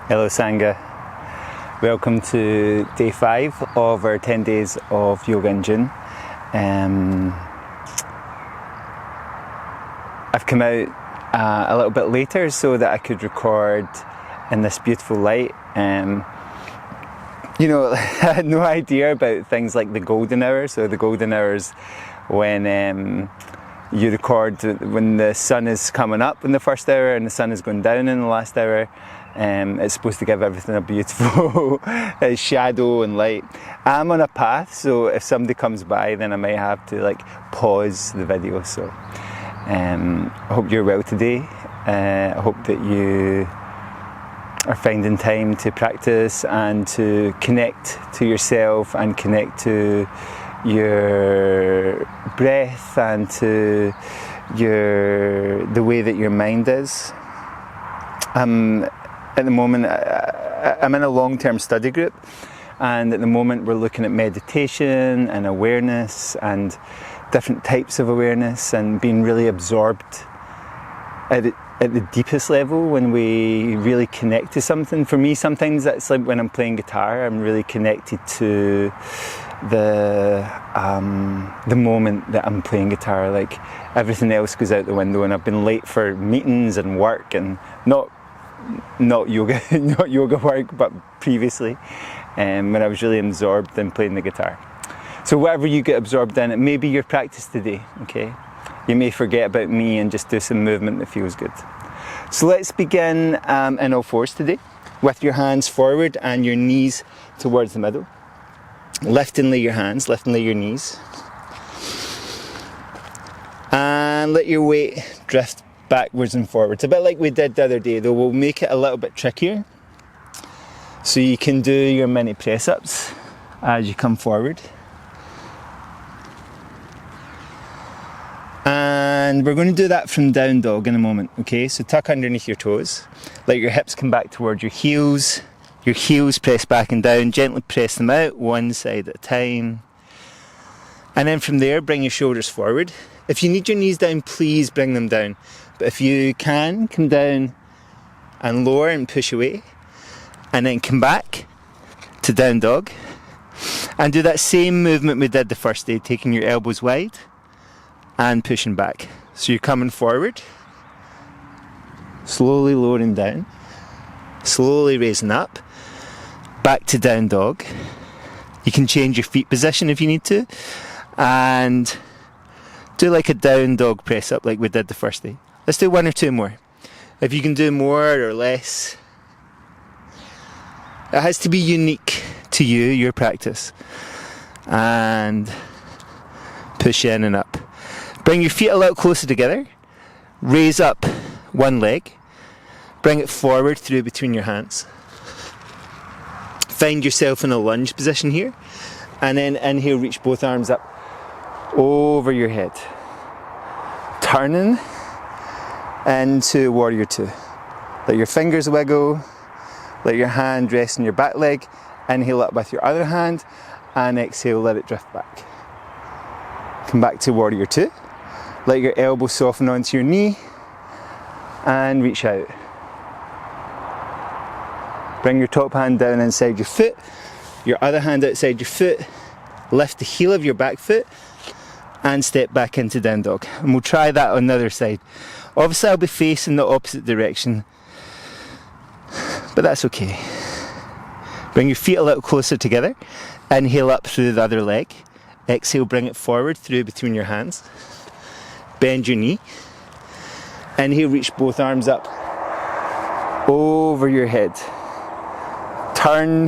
Hello Sangha, welcome to day 5 of our 10 days of yoga in June. I've come out a little bit later so that I could record in this beautiful light. I had no idea about things like the golden hour. So the golden hours when you record when the sun is coming up in the first hour and the sun is going down in the last hour. It's supposed to give everything a beautiful shadow and light. I'm on a path, so if somebody comes by then I might have to pause the video. So I hope you're well today. I hope that you are finding time to practice and to connect to yourself and connect to your breath and to the way that your mind is. At the moment, I'm in a long-term study group, and at the moment we're looking at meditation and awareness and different types of awareness and being really absorbed at the deepest level when we really connect to something. For me, sometimes that's like when I'm playing guitar, I'm really connected to the moment that I'm playing guitar. Like everything else goes out the window, and I've been late for meetings and work, and not yoga work, but previously when I was really absorbed in playing the guitar. So whatever you get absorbed in, it may be your practice today, okay? You may forget about me and just do some movement that feels good. So let's begin in all fours today, with your hands forward and your knees towards the middle. Lift and lay your hands, lift and lay your knees. And let your weight drift backwards and forwards, a bit like we did the other day, though we'll make it a little bit trickier. So you can do your mini press-ups as you come forward. And we're going to do that from down dog in a moment, okay? So tuck underneath your toes, let your hips come back towards your heels press back and down, gently press them out, one side at a time. And then from there, bring your shoulders forward. If you need your knees down, please bring them down. But if you can, come down and lower and push away. And then come back to down dog. And do that same movement we did the first day, taking your elbows wide and pushing back. So you're coming forward, slowly lowering down, slowly raising up, back to down dog. You can change your feet position if you need to. And do like a down dog press up like we did the first day. Let's do one or two more. If you can do more or less, it has to be unique to you, your practice. And push in and up. Bring your feet a little closer together. Raise up one leg. Bring it forward through between your hands. Find yourself in a lunge position here. And then inhale, reach both arms up over your head. Turning into warrior 2. Let your fingers wiggle. Let your hand rest on your back leg. Inhale up with your other hand and exhale, let it drift back. Come back to warrior 2. Let your elbow soften onto your knee and reach out. Bring your top hand down inside your foot, your other hand outside your foot. Lift the heel of your back foot and step back into down dog. And we'll try that on the other side. Obviously I'll be facing the opposite direction, but that's okay. Bring your feet a little closer together. Inhale up through the other leg. Exhale, bring it forward through between your hands. Bend your knee. Inhale, reach both arms up over your head. Turn,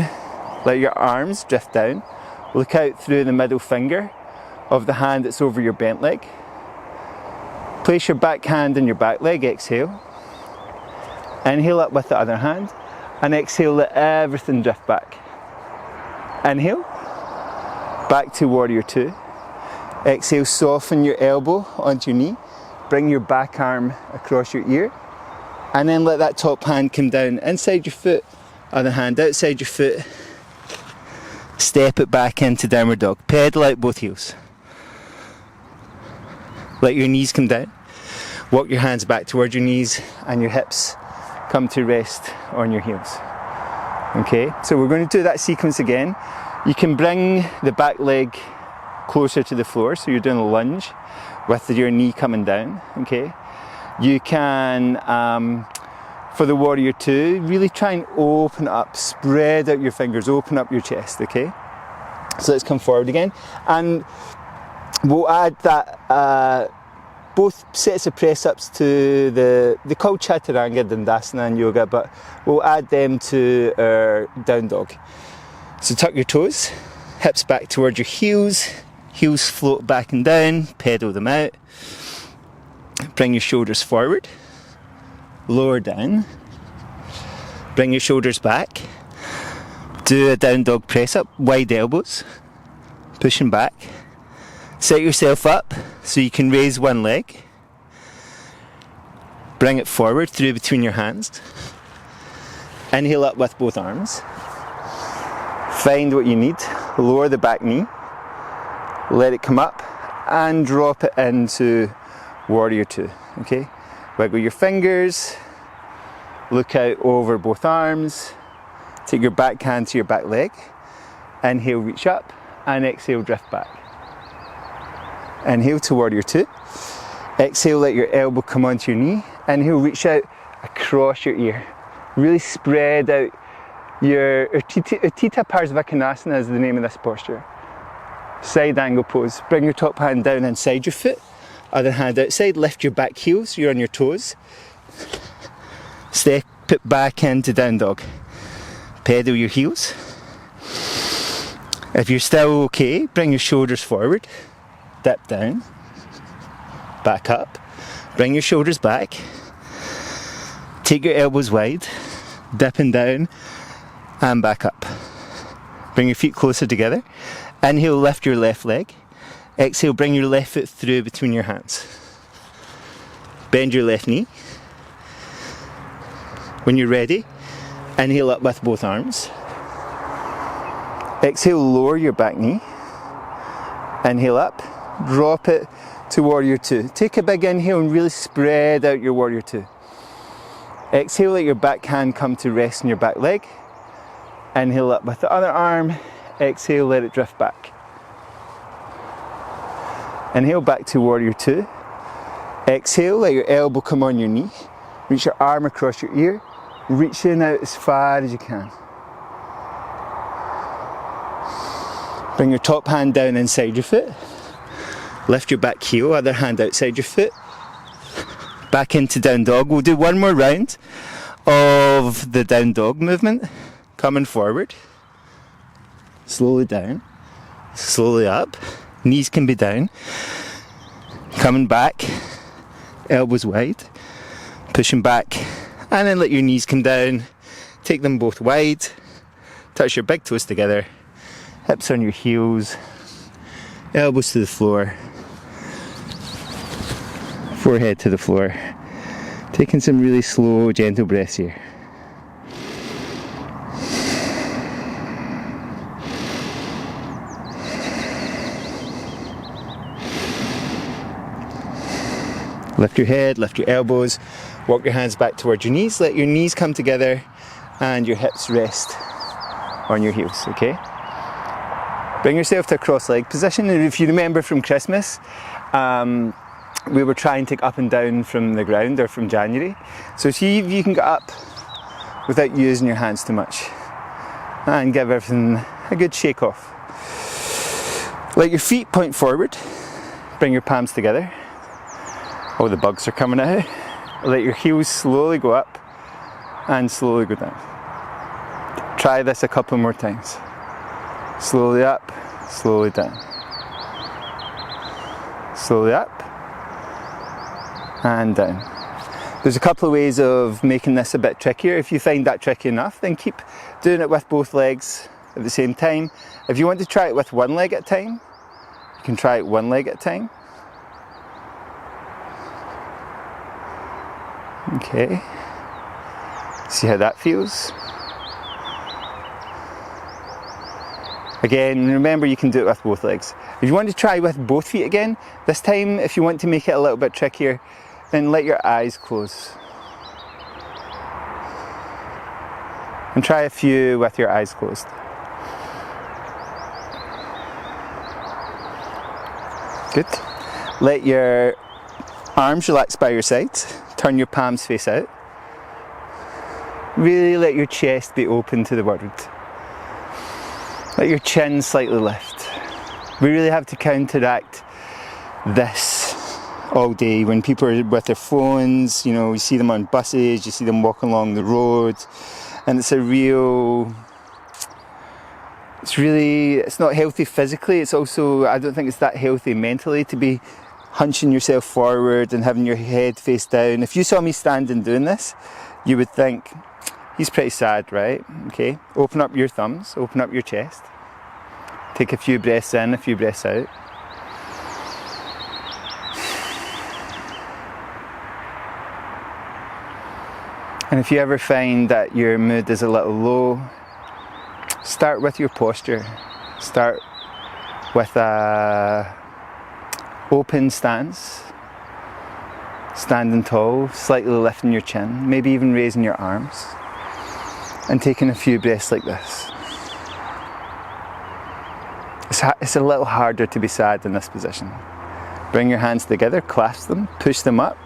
let your arms drift down. Look out through the middle finger of the hand that's over your bent leg. Place your back hand in your back leg, exhale. Inhale up with the other hand, and exhale, let everything drift back. Inhale, back to warrior 2. Exhale, soften your elbow onto your knee. Bring your back arm across your ear, and then let that top hand come down inside your foot, other hand outside your foot. Step it back into downward dog. Pedal out both heels. Let your knees come down. Walk your hands back towards your knees and your hips come to rest on your heels. Okay, so we're going to do that sequence again. You can bring the back leg closer to the floor, so you're doing a lunge with your knee coming down. Okay, you can, for the warrior two, really try and open up, spread out your fingers, open up your chest. Okay, so let's come forward again, and we'll add that both sets of press-ups to the called Chaturanga Dandasana in yoga, but we'll add them to our down dog. So tuck your toes, hips back towards your heels float back and down, pedal them out. Bring your shoulders forward, lower down, bring your shoulders back. Do a down dog press-up, wide elbows, pushing back. Set yourself up so you can raise one leg. Bring it forward through between your hands. Inhale up with both arms. Find what you need. Lower the back knee. Let it come up and drop it into warrior two. Okay? Wiggle your fingers. Look out over both arms. Take your back hand to your back leg. Inhale, reach up, and exhale, drift back. Inhale to warrior two. Exhale, let your elbow come onto your knee. Inhale, reach out across your ear. Really spread out your Utthita Parsvakonasana is the name of this posture. Side angle pose. Bring your top hand down inside your foot. Other hand outside. Lift your back heel so you're on your toes. Step it back into down dog. Pedal your heels. If you're still okay, bring your shoulders forward. Dip down, back up, bring your shoulders back, take your elbows wide, dipping down and back up. Bring your feet closer together. Inhale, lift your left leg. Exhale, bring your left foot through between your hands. Bend your left knee. When you're ready, inhale up with both arms. Exhale, lower your back knee. Inhale up. Drop it to warrior two. Take a big inhale and really spread out your warrior two. Exhale, let your back hand come to rest on your back leg. Inhale up with the other arm. Exhale, let it drift back. Inhale back to warrior two. Exhale, let your elbow come on your knee. Reach your arm across your ear. Reach in out as far as you can. Bring your top hand down inside your foot. Lift your back heel, other hand outside your foot. Back into down dog. We'll do one more round of the down dog movement. Coming forward. Slowly down. Slowly up. Knees can be down. Coming back. Elbows wide. Pushing back. And then let your knees come down. Take them both wide. Touch your big toes together. Hips on your heels. Elbows to the floor. Forehead to the floor. Taking some really slow, gentle breaths here. Lift your head, lift your elbows, walk your hands back towards your knees, let your knees come together and your hips rest on your heels, okay? Bring yourself to a cross-leg position. And if you remember from Christmas, we were trying to take up and down from the ground, or from January. So see if you can get up without using your hands too much. And give everything a good shake off. Let your feet point forward. Bring your palms together. Oh, the bugs are coming out. Let your heels slowly go up and slowly go down. Try this a couple more times. Slowly up, slowly down. Slowly up and down. There's a couple of ways of making this a bit trickier. If you find that tricky enough, then keep doing it with both legs at the same time. If you want to try it with one leg at a time, you can try it one leg at a time. Okay. See how that feels? Again, remember you can do it with both legs. If you want to try with both feet again, this time if you want to make it a little bit trickier, then let your eyes close. And try a few with your eyes closed. Good. Let your arms relax by your sides. Turn your palms face out. Really let your chest be open to the world. Let your chin slightly lift. We really have to counteract this all day when people are with their phones. You know, you see them on buses, you see them walking along the road, and it's not healthy physically. It's also, I don't think it's that healthy mentally to be hunching yourself forward and having your head face down. If you saw me standing doing this, you would think, he's pretty sad, right? Okay, open up your thumbs, open up your chest. Take a few breaths in, a few breaths out. And if you ever find that your mood is a little low, start with your posture. Start with a open stance, standing tall, slightly lifting your chin, maybe even raising your arms, and taking a few breaths like this. It's a little harder to be sad in this position. Bring your hands together, clasp them, push them up,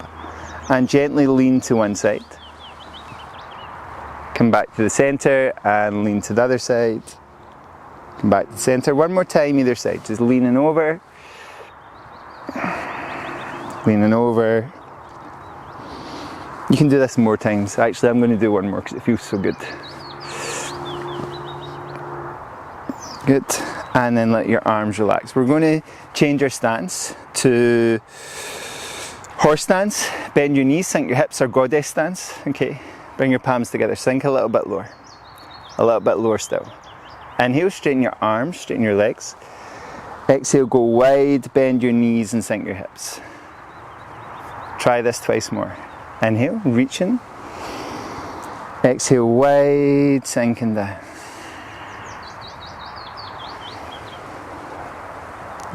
and gently lean to one side. Come back to the centre and lean to the other side. Come back to the centre. One more time either side. Just leaning over. Leaning over. You can do this more times. Actually, I'm going to do one more because it feels so good. Good. And then let your arms relax. We're going to change our stance to horse stance. Bend your knees, sink your hips, or goddess stance. Okay. Bring your palms together, sink a little bit lower. A little bit lower still. Inhale, straighten your arms, straighten your legs. Exhale, go wide, bend your knees and sink your hips. Try this twice more. Inhale, reaching. Exhale, wide, sinking down.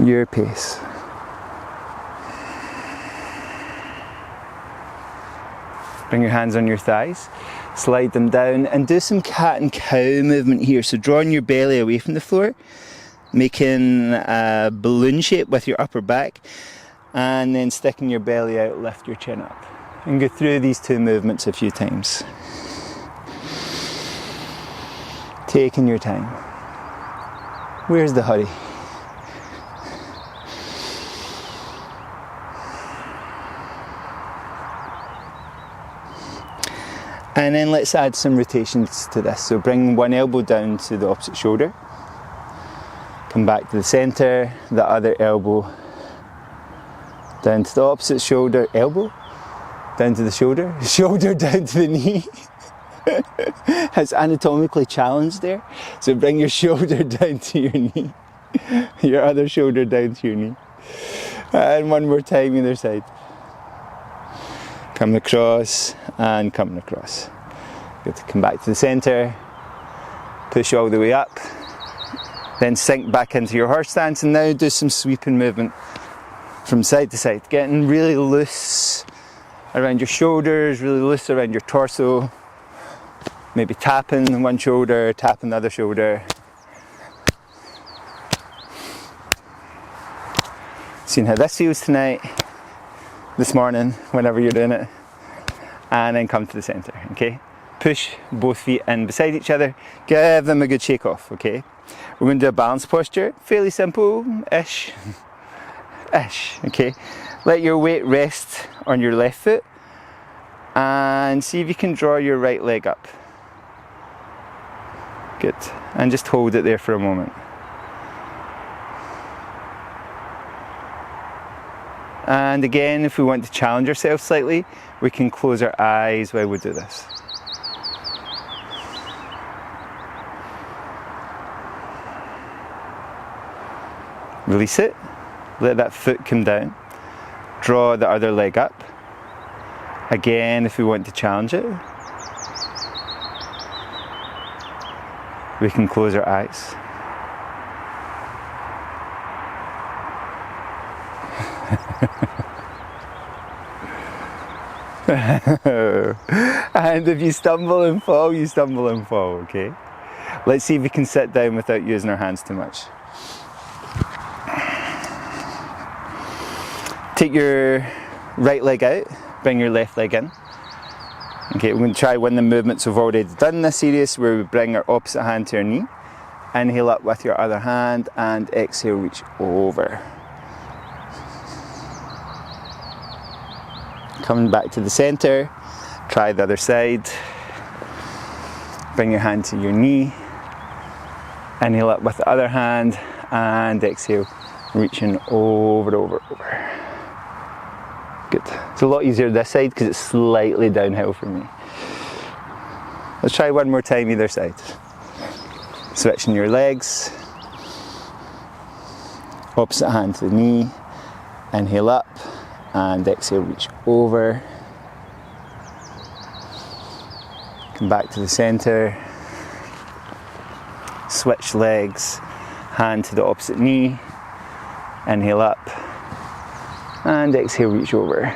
Your pace. Bring your hands on your thighs, slide them down, and do some cat and cow movement here. So drawing your belly away from the floor, making a balloon shape with your upper back, and then sticking your belly out, lift your chin up. And go through these two movements a few times. Taking your time. Where's the hurry? And then let's add some rotations to this. So bring one elbow down to the opposite shoulder. Come back to the centre, the other elbow down to the opposite shoulder, elbow, down to the shoulder, shoulder down to the knee. It's anatomically challenged there. So bring your shoulder down to your knee, your other shoulder down to your knee. And one more time either side. Coming across and coming across. Good. Come back to the centre, push all the way up, then sink back into your horse stance, and now do some sweeping movement from side to side, getting really loose around your shoulders, really loose around your torso, maybe tapping one shoulder, tapping the other shoulder. Seeing how this feels tonight, this morning, whenever you're doing it, and then come to the centre, okay? Push both feet in beside each other, give them a good shake off, okay? We're going to do a balance posture, fairly simple-ish, okay? Let your weight rest on your left foot, and see if you can draw your right leg up. Good, and just hold it there for a moment. And again, if we want to challenge ourselves slightly, we can close our eyes while we do this. Release it, let that foot come down, draw the other leg up. Again, if we want to challenge it, we can close our eyes. And if you stumble and fall, you stumble and fall, okay? Let's see if we can sit down without using our hands too much. Take your right leg out, bring your left leg in. Okay, we're going to try one of the movements we've already done in this series where we bring our opposite hand to our knee. Inhale up with your other hand and exhale, reach over. Coming back to the center, try the other side. Bring your hand to your knee. Inhale up with the other hand and exhale, reaching over, over, over. Good. It's a lot easier this side because it's slightly downhill for me. Let's try one more time either side. Switching your legs. Opposite hand to the knee. Inhale up and exhale, reach over. Come back to the center. Switch legs. Hand to the opposite knee. Inhale up. And exhale, reach over.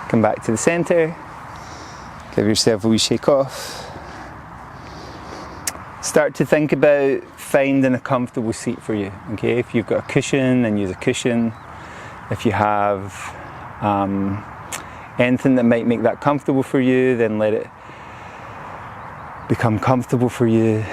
Come back to the center. Give yourself a wee shake off. Start to think about finding a comfortable seat for you. Okay, if you've got a cushion, then use a cushion. If you have anything that might make that comfortable for you, then let it become comfortable for you.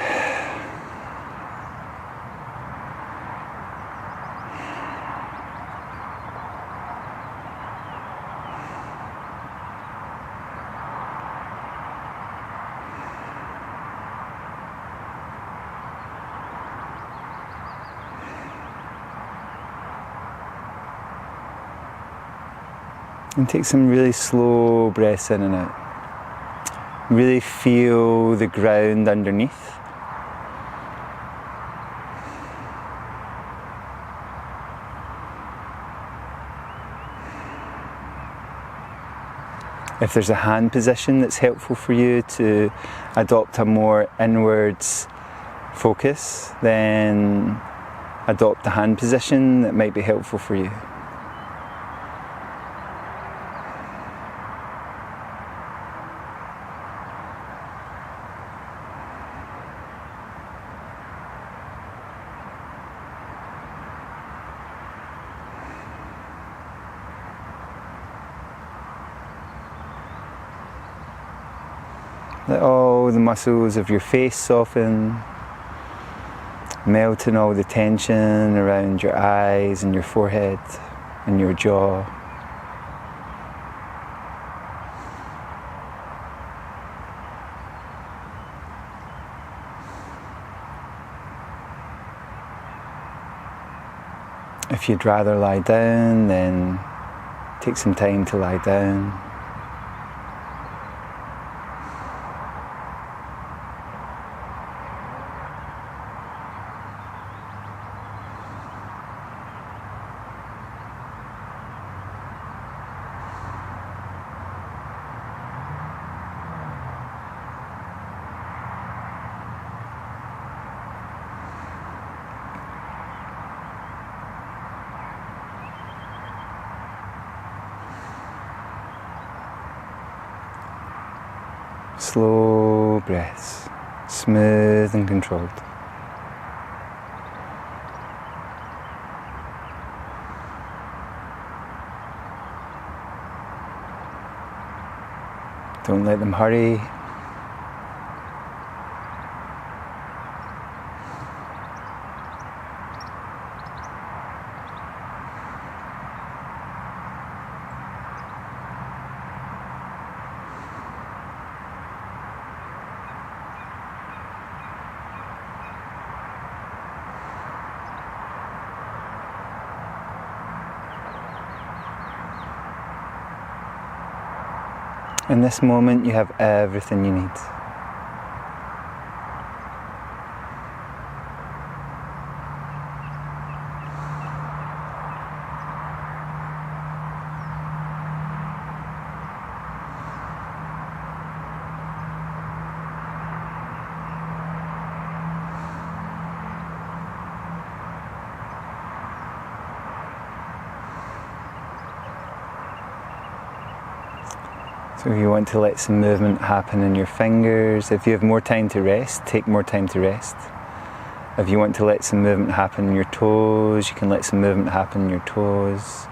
And take some really slow breaths in and out. Really feel the ground underneath. If there's a hand position that's helpful for you to adopt a more inwards focus, then adopt a hand position that might be helpful for you. Let all the muscles of your face soften, melting all the tension around your eyes and your forehead and your jaw. If you'd rather lie down, then take some time to lie down. Slow breaths, smooth and controlled. Don't let them hurry. In this moment, you have everything you need. So if you want to let some movement happen in your fingers, if you have more time to rest, take more time to rest. If you want to let some movement happen in your toes, you can let some movement happen in your toes.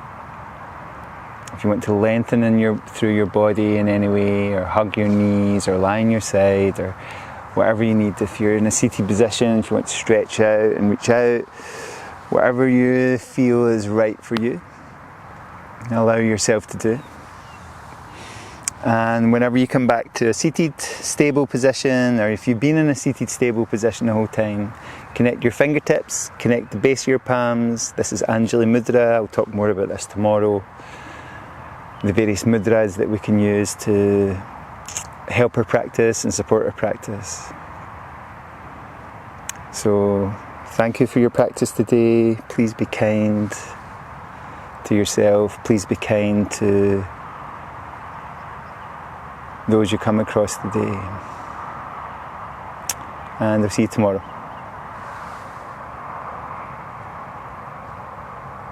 If you want to lengthen through your body in any way, or hug your knees, or lie on your side, or whatever you need. If you're in a seated position, if you want to stretch out and reach out, whatever you feel is right for you, allow yourself to do. And whenever you come back to a seated, stable position, or if you've been in a seated, stable position the whole time, connect your fingertips, connect the base of your palms. This is Anjali Mudra. I'll talk more about this tomorrow. The various mudras that we can use to help our practice and support our practice. So, thank you for your practice today. Please be kind to yourself. Please be kind to those you come across today. And I'll see you tomorrow.